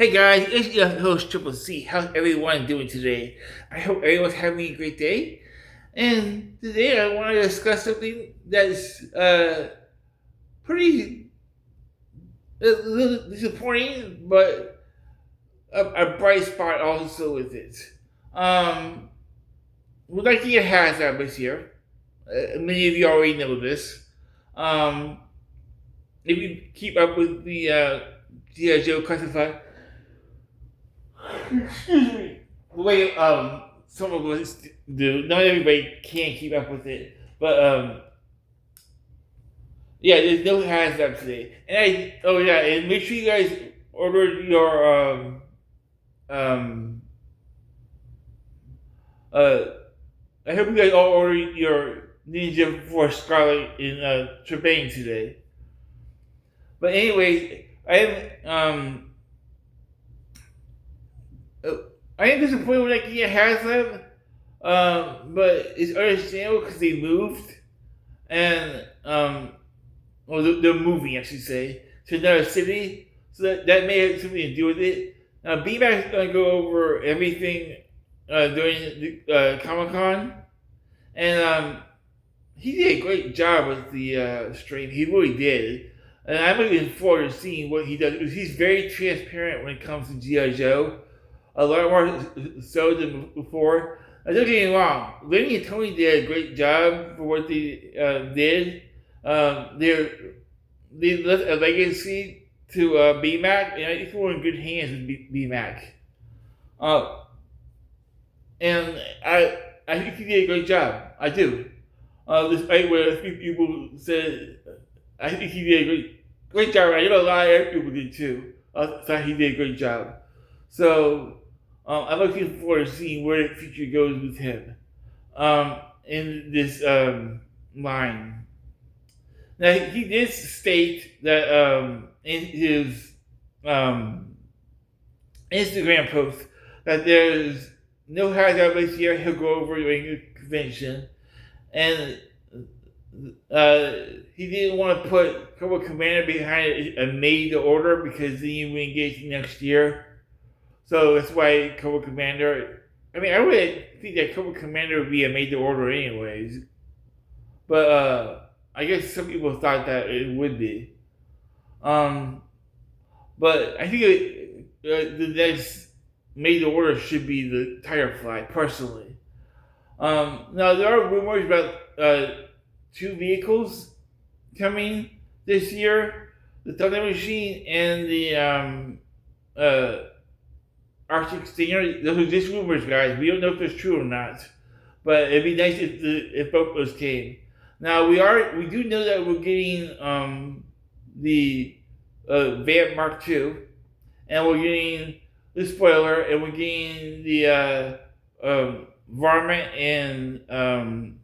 Hey guys, it's your host Triple C. How's everyone doing today? I hope everyone's having a great day. And today I want to discuss something that's pretty a little disappointing, but a bright spot also with it. Um, we'd like to get Haslab this year. Many of you already know this. Um, if you keep up with the G.I. Joe classified, excuse me, the way some of us do. Not everybody can keep up with it, but yeah, there's no hands up today. And and make sure you guys order your um uh I hope you guys all order your Ninja for Scarlet in Trebane today. But anyway, uh, I am disappointed when I can get Haslab, but it's understandable because they moved and or they're moving, I should say, to another city. So that may have something to do with it. Now, BMAC is going to go over everything during the Comic Con, and he did a great job with the stream. He really did. And I'm looking forward to seeing what he does. He's very transparent when it comes to G.I. Joe. A lot more so than before. Now, don't get me wrong. Lenny and Tony did a great job for what they did. They left a legacy to BMAC, and I think we're in good hands with BMAC. Uh, and I think he did a great job. I do. Despite what a few people said, I think he did a great job. I know a lot of other people did too. I thought he did a great job. So I'm looking forward to seeing where the future goes with him in this line. Now he did state that in his Instagram post that there's no hideout this year. He'll go over during the convention, and he didn't want to put Cobra Commander behind a made to order because then you engage next year. So that's why Cobra Commander. I mean, I would think that Cobra Commander would be a made to order anyways, but I guess some people thought that it would be. But I think the next made to order should be the Firefly, personally. Now, there are rumors about two vehicles coming this year, the Thunder Machine and the Arctic Stinger. Those are just rumors, guys. We don't know if they're true or not. But it'd be nice if both those came. Now we do know that we're getting the Vamp Mark II, and we're getting the spoiler, and we're getting the Varmint and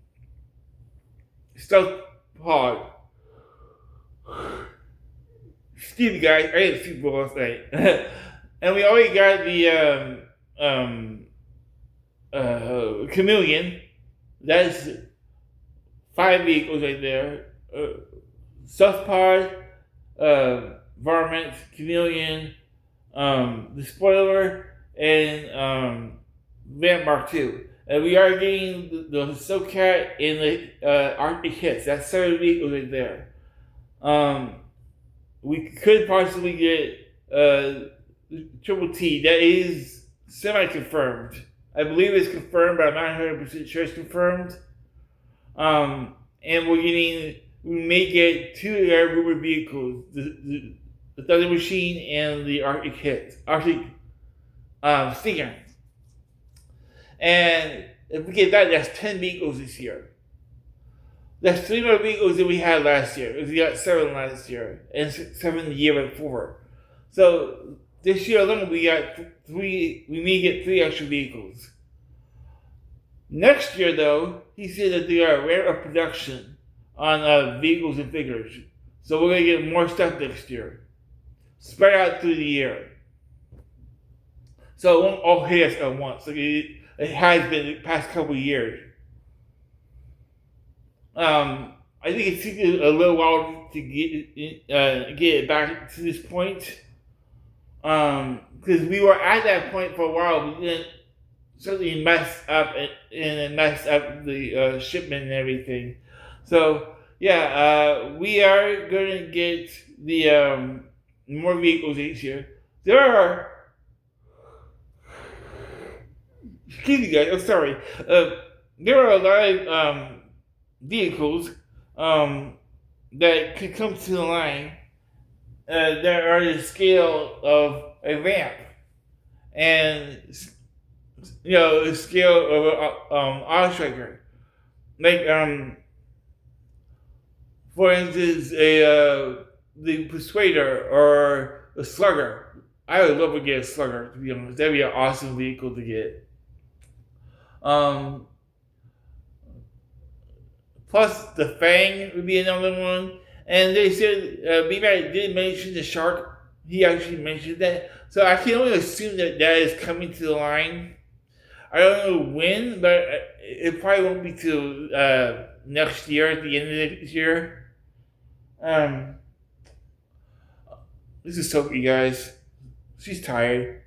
Stealth Pod. Excuse me, guys. I had Super Bowl last night, and we already got the Chameleon. That's 5 vehicles right there. Stealth Pod, Varmint, Chameleon, the spoiler, and Vamp Mark II. And we are getting the Socat and the Arctic Hits. That's 7 vehicles right there. We could possibly get Triple T. That is semi-confirmed. I believe it's confirmed, but I'm not 100% sure it's confirmed. And we may get 2 air rumored vehicles, the Thunder Machine and the Arctic Stinger. And if we get that, that's 10 vehicles this year. That's 3 more vehicles than we had last year. We got 7 last year, and 7 the year before. So this year alone, we got 3. We may get 3 extra vehicles. Next year, though, he said that they are rare of production on vehicles and figures. So we're going to get more stuff next year. Spread out through the year. So it won't all hit us at once. Like it has been the past couple of years. I think it took a little while to get it back to this point. Because we were at that point for a while. We didn't certainly mess up and mess up the shipment and everything. So yeah, we are going to get the more vehicles each year. There are, excuse me guys, I'm sorry. There are a lot of vehicles um, that could come to the line that are the scale of a ramp and the scale of an auto striker. Like for instance, the Persuader or a Slugger. I would love to get a Slugger, to be honest. That'd be an awesome vehicle to get. Um, Plus, the Fang would be another one. And they said, B-Mac did mention the Shark. He actually mentioned that. So I can only assume that that is coming to the line. I don't know when, but it probably won't be till next year, at the end of this year. This is Sophie, guys. She's tired.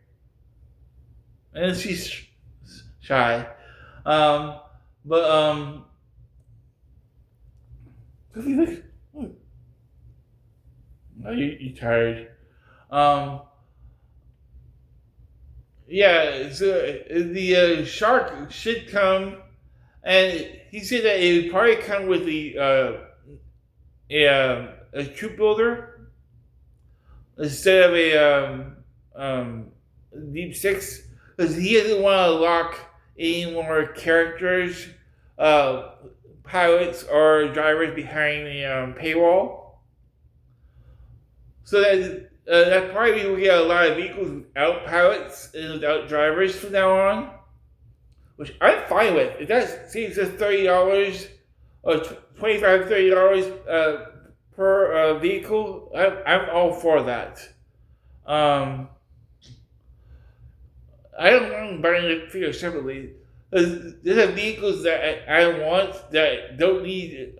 And she's shy. Sophie, look. Oh, you tired. Yeah, so the Shark should come, and he said that it would probably come with a troop builder instead of a Deep Six, because he doesn't want to lock any more characters, pilots or drivers behind the paywall. So that probably will get a lot of vehicles without pilots and without drivers from now on, which I'm fine with. If that saves us $30 or $25-$30 per vehicle, I'm all for that. I don't mind buying the figure separately. There's vehicles that I want that don't need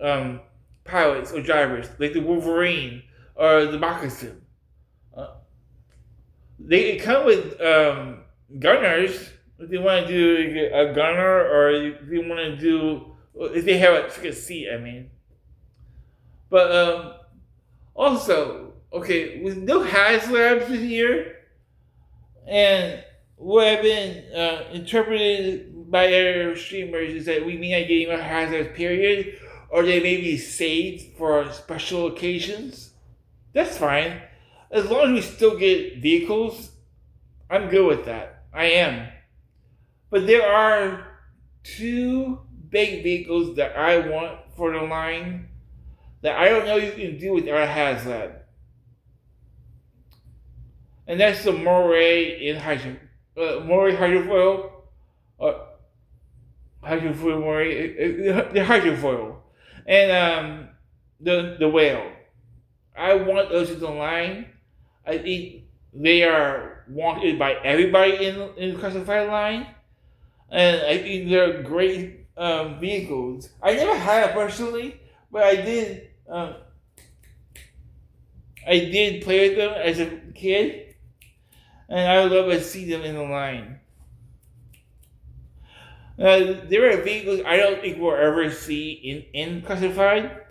pilots or drivers, like the Wolverine or the Moccasin. They come with gunners if they want to do a gunner, or if they want to do, if they have a seat, I mean. But also, okay, with no Haslabs this year, and what I've been interpreted by other streamers is that we may not get more Haslabs, period, or they may be saved for special occasions. That's fine. As long as we still get vehicles, I'm good with that. I am. But there are two big vehicles that I want for the line that I don't know you can do without a Haslab. And that's the Moray in Moray Hydrofoil. Hydrofoil Moray. The Hydrofoil. And the Whale. I want those in the line. I think they are wanted by everybody in the classified line, and I think they're great vehicles. I never had it personally, but I did play with them as a kid, and I would love to see them in the line. There are vehicles I don't think we'll ever see in classified,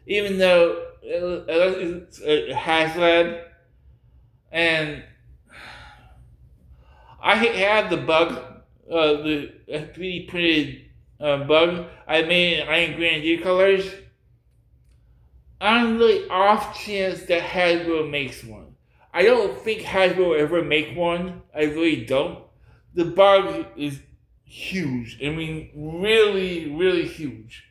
even though it's a Haslab. And I have the bug, the 3D printed bug. I made in iron grenadier colors. On the off chance that Hasbro makes one. I don't think Hasbro will ever make one. I really don't. The bug is huge. I mean, really, really huge.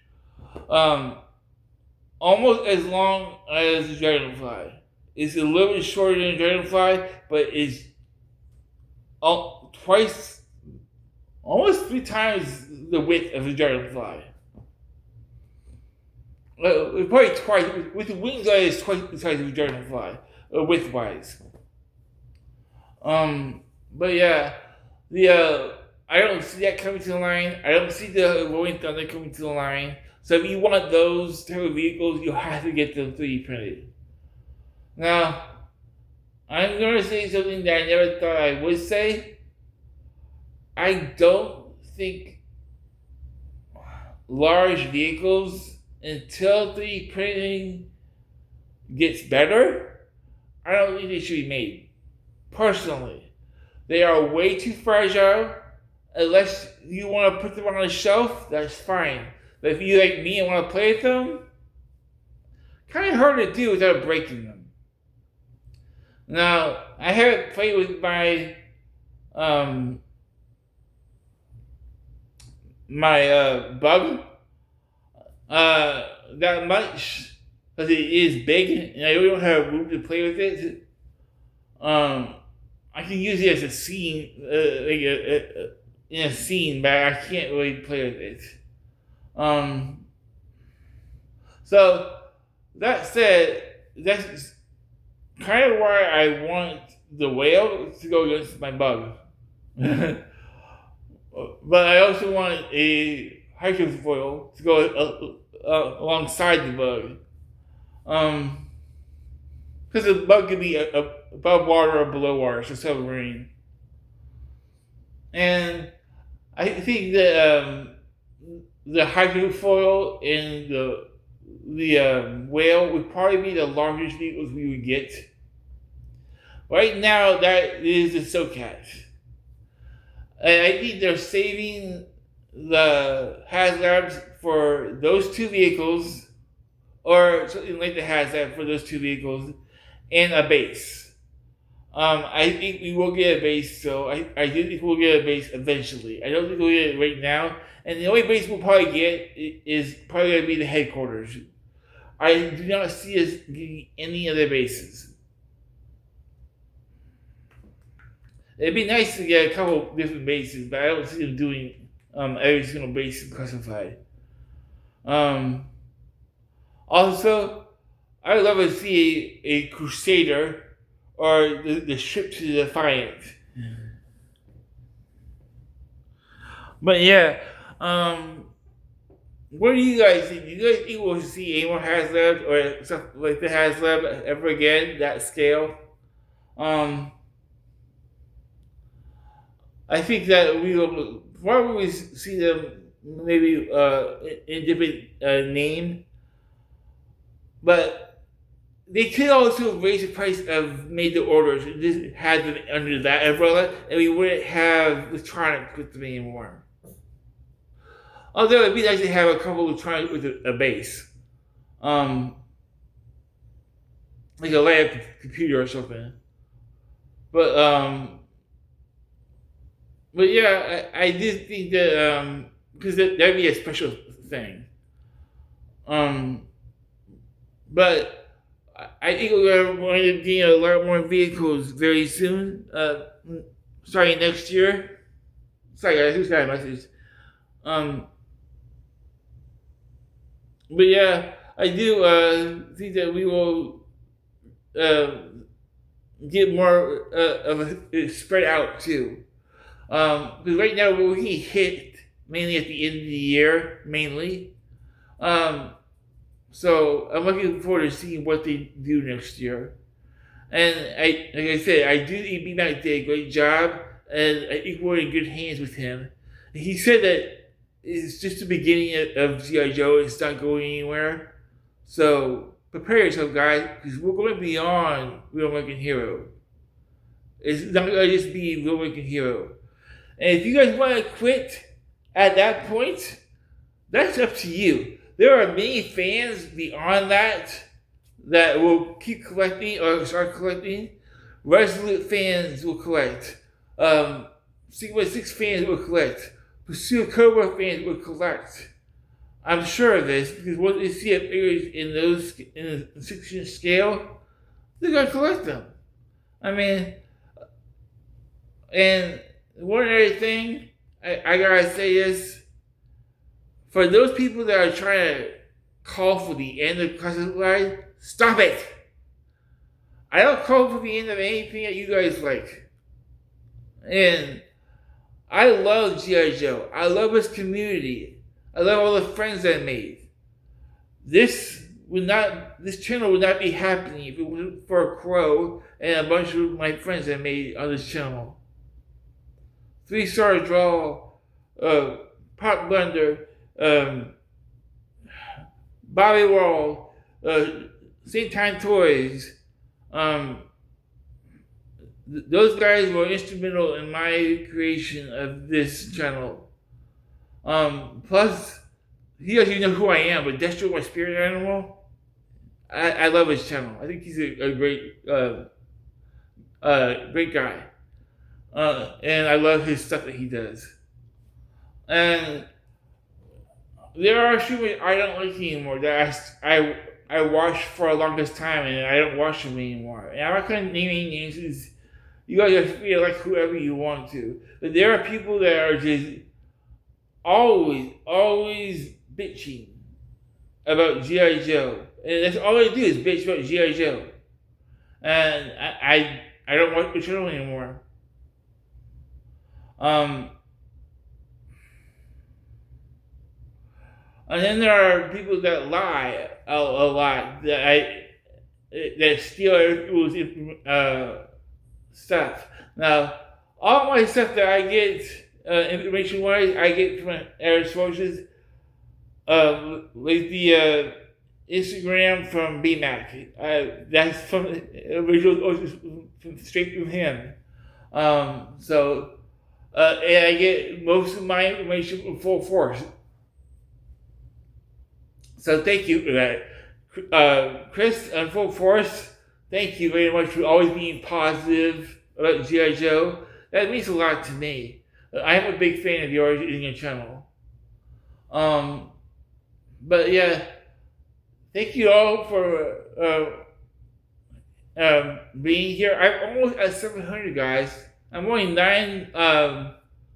Almost as long as the Dragonfly. It's a little bit shorter than a Dragonfly, but it's twice, almost 3 times the width of a Dragonfly. Probably twice. With the wings on it, it's twice the size of a Dragonfly, width-wise. But yeah, I don't see that coming to the line. I don't see the Rolling Thunder coming to the line. So if you want those type of vehicles, you have to get them 3D printed. Now, I'm going to say something that I never thought I would say. I don't think large vehicles, until 3D printing gets better, I don't think they should be made. Personally, they are way too fragile. Unless you want to put them on a shelf, that's fine. But if you like me and want to play with them, kind of hard to do without breaking them. Now, I haven't played with um, my bug that much because it is big and I really don't have room to play with it. I can use it as a scene, in a scene, but I can't really play with it. So that said, that's kind of why I want the whale to go against my bug. But I also want a hydrofoil to go alongside the bug. Because the bug could be above water or below water, so submarine. And I think that the hydrofoil and the whale would probably be the largest vehicles we would get. Right now, that is the SoCat. And I think they're saving the Haslabs for those two vehicles, or something like the Haslab for those two vehicles, and a base. I think we will get a base, so I do think we'll get a base eventually. I don't think we'll get it right now. And the only base we'll probably get is probably going to be the headquarters. I do not see us getting any other bases. It'd be nice to get a couple different bases, but I don't see them doing every single base classified. Also, I would love to see a Crusader or the ship to Defiant. But yeah, what do you guys think? Do you guys think we'll see any more Haslabs or something like the Haslab ever again, that scale? I think that we will probably see them maybe in different name, but they could also raise the price of made to orders and just have them under that umbrella, and we wouldn't have electronics with them anymore. Although it'd be nice to have a couple of electronics with a base, like a lab computer or something. But yeah, I did think that because that'd be a special thing. But I think we're going to be a lot more vehicles very soon. Starting next year. Sorry guys, who's got a message? But yeah, I do think that we will get more of a spread out too. Because right now we're getting hit mainly at the end of the year, mainly. So I'm looking forward to seeing what they do next year. And like I said, I do think B-Mac did a great job, and I think we're in good hands with him. He said that it's just the beginning of G.I. Joe. It's not going anywhere. So prepare yourself, guys, because we're going beyond Real American Hero. It's not going to just be Real American Hero. And if you guys want to quit at that point, that's up to you. There are many fans beyond that will keep collecting or start collecting. Resolute fans will collect. Sigma 6 fans will collect. Pursuit Cobra fans will collect. I'm sure of this because once they see it figures in a 6-inch scale, they're going to collect them. I mean, and one other thing I gotta say is, for those people that are trying to call for the end of Classified, stop it! I don't call for the end of anything that you guys like. And I love G.I. Joe. I love his community. I love all the friends I made. This this channel would not be happening if it wasn't for Crow and a bunch of my friends I made on this channel. 3-star draw, Pop Blender, Bobby Wall, St. Time Toys. Those guys were instrumental in my creation of this channel. Plus, he doesn't even know who I am, but Destro, my spirit animal, I love his channel. I think he's a great guy. And I love his stuff that he does. And there are streamers I don't like anymore that I watched for the longest time, and I don't watch them anymore. And I'm not going to name any names. You guys have to like whoever you want to. But there are people that are just always bitching about G.I. Joe. And that's all they do is bitch about G.I. Joe. And I don't watch the channel anymore. And then there are people that lie a lot, that steal other people's stuff. Now, all my stuff that I get, information-wise, I get from other sources, like the Instagram from BMAC. That's from original, straight from him. And I get most of my information from Full Force. So thank you for that. Chris and Full Force, thank you very much for always being positive about G.I. Joe. That means a lot to me. I'm a big fan of yours in your channel. But yeah, thank you all for being here. I'm almost at 700, guys. I'm only 9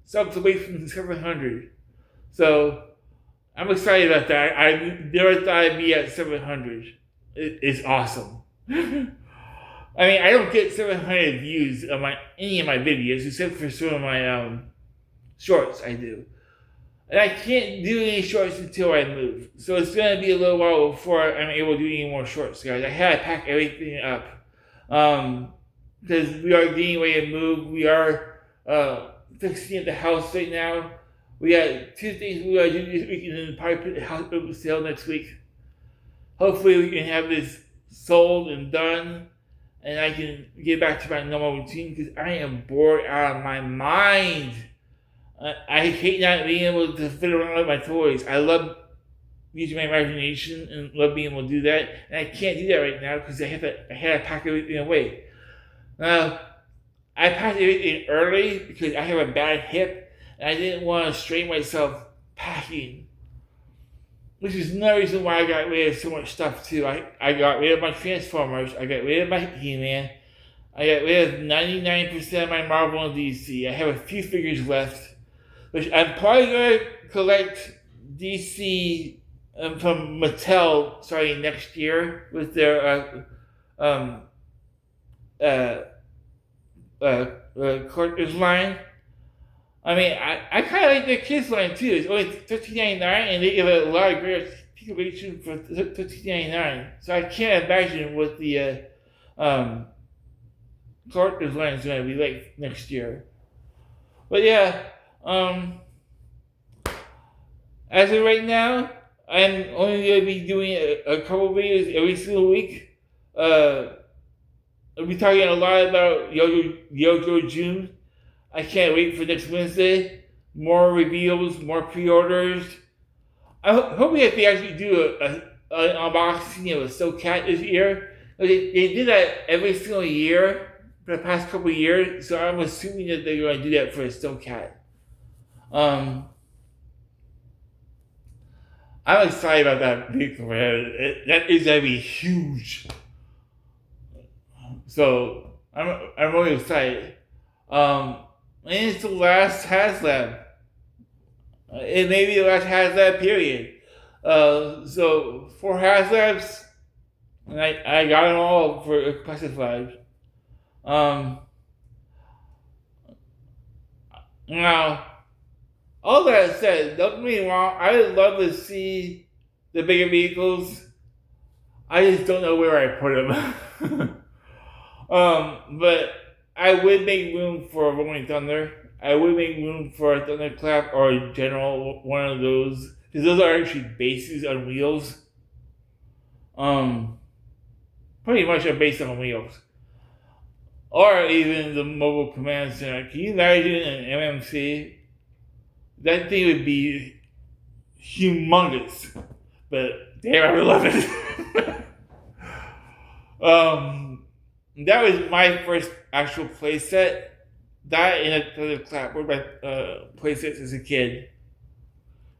subs away from 700. So I'm excited about that. I never thought I'd be at 700. It's awesome. I mean, I don't get 700 views on any of my videos, except for some of my shorts I do. And I can't do any shorts until I move. So it's going to be a little while before I'm able to do any more shorts, guys. I had to pack everything up. Because we are getting ready to move. We are fixing up the house right now. We got 2 things we got to do this week, and then probably put the house up for sale next week. Hopefully we can have this sold and done, and I can get back to my normal routine, because I am bored out of my mind. I hate not being able to fit around with my toys. I love using my imagination and love being able to do that, and I can't do that right now because I had to pack everything away. Now, I packed everything early because I have a bad hip, and I didn't want to strain myself packing. Which is another reason why I got rid of so much stuff too. I got rid of my Transformers, I got rid of my He-Man, I got rid of 99% of my Marvel and DC. I have a few figures left, which I'm probably going to collect DC from Mattel starting next year with their collector's line. I mean, I kind of like their kids line too. It's only $13.99, and they give it a lot of great configuration for $13.99. So I can't imagine what the collector's line is going to be like next year. But yeah, as of right now, I'm only going to be doing a couple videos every single week. I'll be talking a lot about Yojo June. I can't wait for next Wednesday. More reveals, more pre-orders. I hope we actually do an unboxing of a Snowcat this year. They did that every single year for the past couple of years, so I'm assuming that they're going to do that for a Snowcat. I'm excited about that vehicle, man. That is going to be huge. So I'm really excited. And it's the last Haslab. It may be the last Haslab period. So 4 Haslabs, and I got them all for classified. Now, all that said, don't get me wrong, I would love to see the bigger vehicles. I just don't know where I put him. But I would make room for Rolling Thunder. I would make room for a Thunderclap or a General, one of those, because those are actually bases on wheels. Um, Pretty much are based on wheels, or even the Mobile Command Center. Can you imagine an MMC? That thing would be humongous, but damn, I love it. That was my first actual playset. That and a Thunderclap were my playsets as a kid.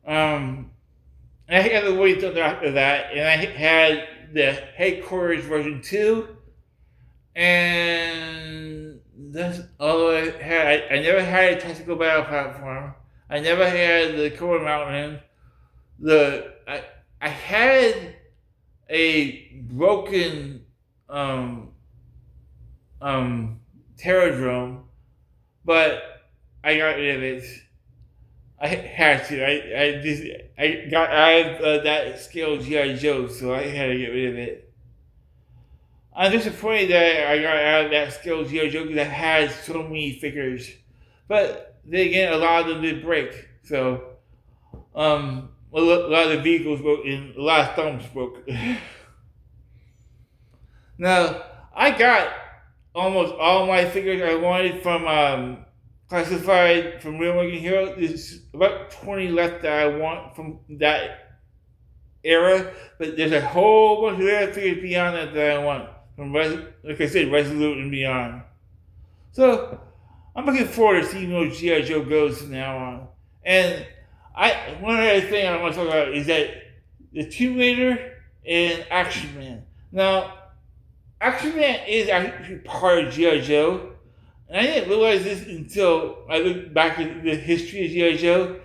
And I had the Woody Thunder after that, and I had the Headquarters version 2, and that's all I had. I never had a tactical battle platform. I never had the Cobra Mountain. I had a broken Terradrome, but I got rid of it. I had to. I got out of that scale G.I. Joe, so I had to get rid of it. I'm disappointed that I got out of that scale G.I. Joe because I had so many figures. But then again, a lot of them did break. So, a lot of the vehicles broke and a lot of thumbs broke. Now, I got almost all my figures I wanted from Classified from Real American Hero. There's about 20 left that I want from that era, but there's a whole bunch of other figures beyond that I want from, like I said, Resolute and beyond. So I'm looking forward to seeing those G.I. Joe goes from now on. And one other thing I want to talk about is that the Tomb Raider and Action Man. Now, Action Man is actually part of G.I. Joe. And I didn't realize this until I looked back at the history of G.I. Joe.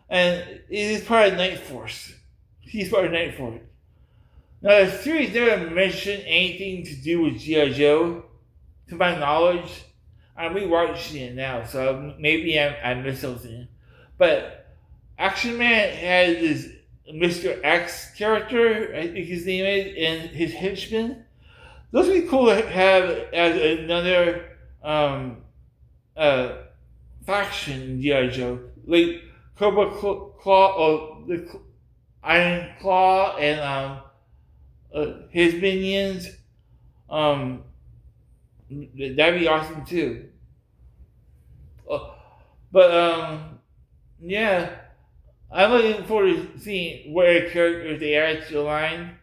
And it is part of Night Force. He's part of Night Force. Now, the series never mentioned anything to do with G.I. Joe, to my knowledge. I'm rewatching it now, so maybe I missed something. But Action Man has this Mr. X character, I think his name is, and his henchman. Those would be cool to have as another faction in G.I. Joe. Like Cobra Claw, or the Iron Claw, and his minions. That'd be awesome too. Yeah, I'm looking forward to seeing what characters they add to the line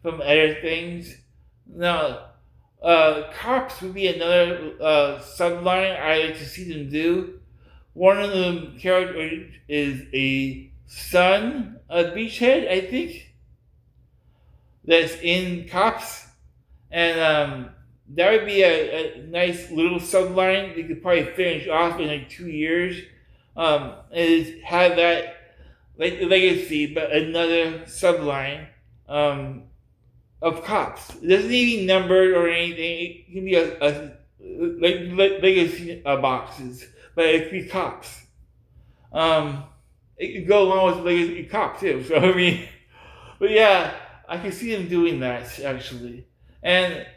from other things. Now, cops would be another subline I like to see them do. One of the characters is a son of Beachhead, I think, that's in cops, and that would be a nice little subline they could probably finish off in like 2 years. Is have that like legacy, but another subline of cops. It doesn't need to be numbered or anything. It can be like legacy boxes, but it could be cops. It could go along with legacy cops too. So I mean, but yeah, I can see them doing that actually. And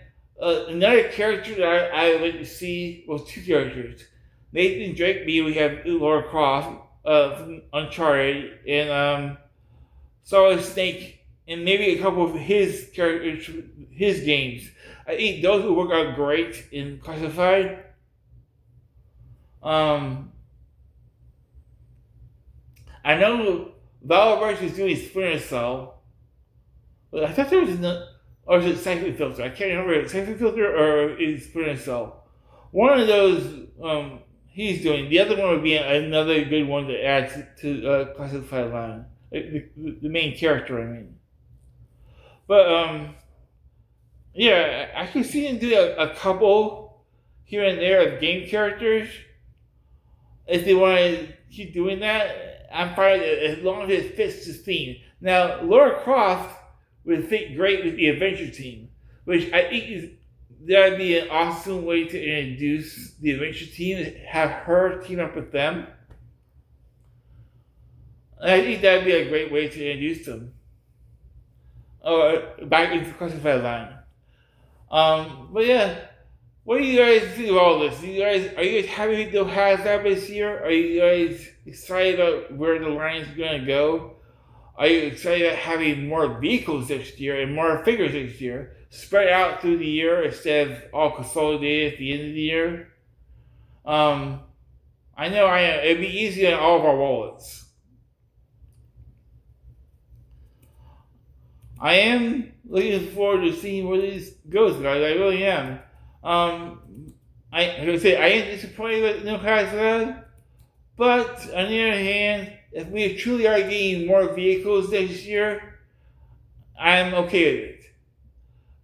another character that I would like to see was two characters. Nathan Drake, we have Lara Croft from Uncharted, and Solid Snake, and maybe a couple of his characters, his games. I think those would work out great in Classified. I know Valorverse is doing Splinter Cell, but I thought there was or is it Siphon Filter? I can't remember. Is it Siphon Filter or is Splinter Cell? One of those he's doing. The other one would be another good one to add to Classified line. The main character, I mean. But, yeah, I can see him do a couple here and there of game characters. If they want to keep doing that, I'm fine as long as it fits the theme. Now, Lara Croft would fit great with the Adventure Team, which I think that would be an awesome way to introduce the Adventure Team, have her team up with them. And I think that would be a great way to introduce them. back into the classified line. But yeah, what do you guys think of all this? Are you guys happy with the Haslab this year? Are you guys excited about where the line is going to go? Are you excited about having more vehicles next year and more figures next year, spread out through the year instead of all consolidated at the end of the year? I know I am. It'd be easy on all of our wallets. I am looking forward to seeing where this goes, guys. I really am. Like I say, I am disappointed with no Haslab, but on the other hand, if we truly are getting more vehicles next year, I'm okay with it.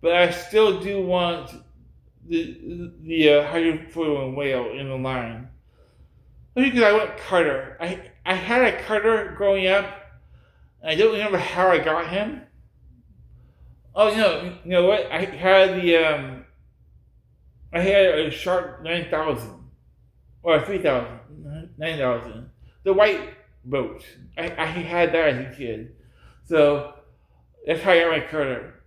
But I still do want the hydrofoil whale in the line. Because I want Carter. I had a Carter growing up. And I don't remember how I got him. Oh no, you know what? I had a Shark 9000 or 3000, 9000, the white boat. I had that as a kid, so that's how I got my Carter.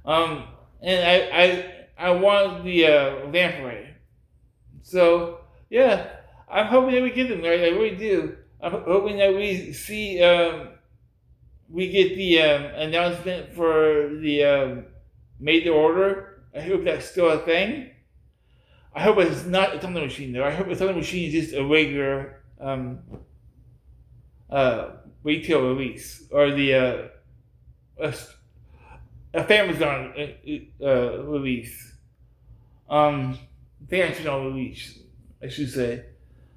And I wanted the Lamprey. So yeah, I'm hoping that we get them. I really do. I'm hoping that we see. We get the announcement for the made to order. I hope that's still a thing. I hope it's not a Thunder Machine though. I hope the Thunder Machine is just a regular retail release or the a Amazon release, Amazon release, I should say.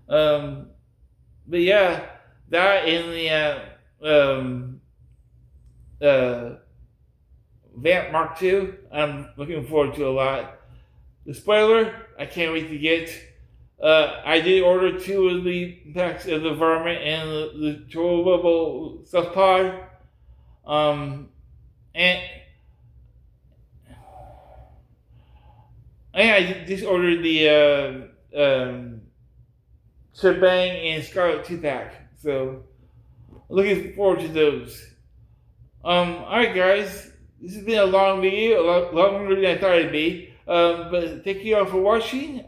But yeah, that and the Vamp Mark II, I'm looking forward to a lot. The spoiler, I can't wait to get. I did order 2 of the packs of the Varmint and the Trollable Stuff Pod. And I just ordered the Shebang and Scarlet 2-pack. So, looking forward to those. Alright guys, this has been a long video, longer than I thought it'd be. But thank you all for watching.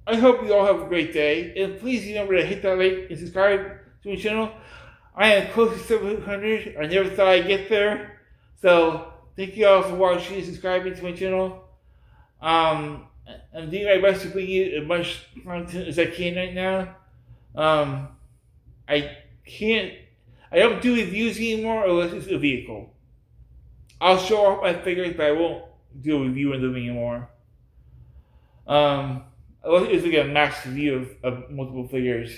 I hope you all have a great day. And please remember to hit that like and subscribe to my channel. I am close to 700. I never thought I'd get there. So, thank you all for watching and subscribing to my channel. I'm doing my best to bring you as much content as I can right now. I don't do reviews anymore unless it's a vehicle. I'll show off my figures, but I won't do a review of them anymore. Unless it's like a max review of multiple figures.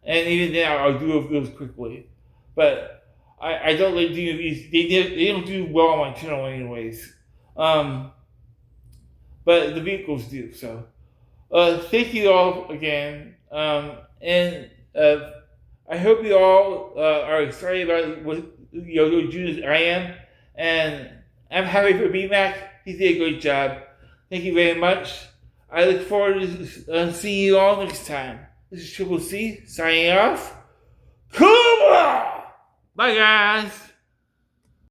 And even then, I'll do those quickly. But I don't like doing reviews. They don't do well on my channel anyways. But the vehicles do, so. Thank you all again. And I hope you all are excited about what June I am. And I'm happy for BMAC. He did a great job. Thank you very much. I look forward to seeing you all next time. This is Triple C signing off. Cobra! Bye guys!